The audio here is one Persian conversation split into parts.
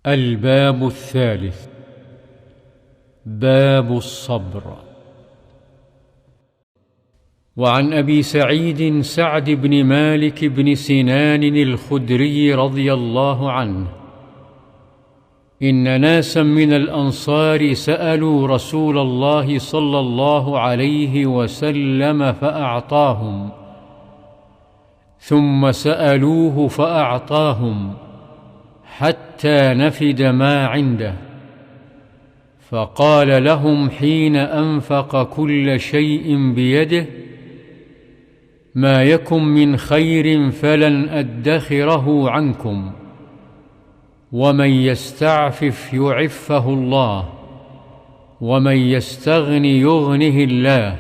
الباب الثالث، باب الصبر. وعن أبي سعيد سعد بن مالك بن سنان الخدري رضي الله عنه إن ناسا من الأنصار سألوا رسول الله صلى الله عليه وسلم فأعطاهم، ثم سألوه فأعطاهم حتى نفد ما عنده، فقال لهم حين أنفق كل شيء بيده: ما يكن من خير فلن أدخره عنكم، ومن يستعفف يعفه الله، ومن يستغن يغنه الله،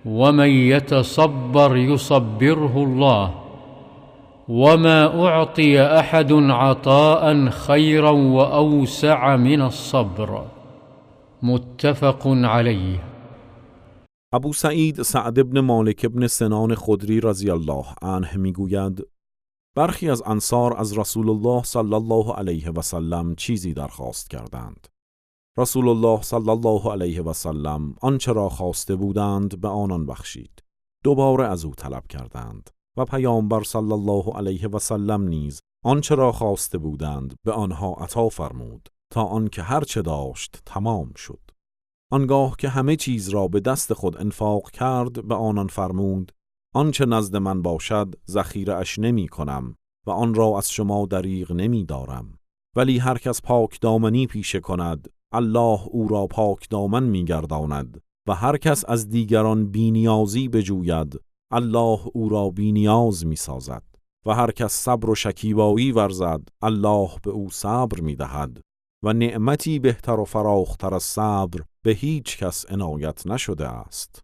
ومن يتصبر يصبره الله، وما أعطي أحد عطاء خيرا وأوسع من الصبر. متفق عليه. ابو سعید سعد بن مالک بن سنان خدری رضی الله عنه میگوید برخی از انصار از رسول الله صلی الله علیه و سلم چیزی درخواست کردند. رسول الله صلی الله علیه و سلم آنچه را خواسته بودند به آنان بخشید. دوباره از او طلب کردند و پیامبر صلی الله علیه و سلم نیز آنچه را خواسته بودند به آنها عطا فرمود تا آنکه هر چه داشت تمام شد. آنگاه که همه چیز را به دست خود انفاق کرد به آنان فرمود: آنچه نزد من باشد ذخیره اش نمی کنم و آن را از شما دریغ نمی دارم، ولی هر کس پاک دامنی پیشه کند الله او را پاک دامن می گرداند و هر کس از دیگران بینیازی بجوید الله او را بینیاز می سازد و هر کس صبر و شکیبایی ورزد الله به او صبر می دهد و نعمتی بهتر و فراختر از صبر به هیچ کس عنایت نشده است.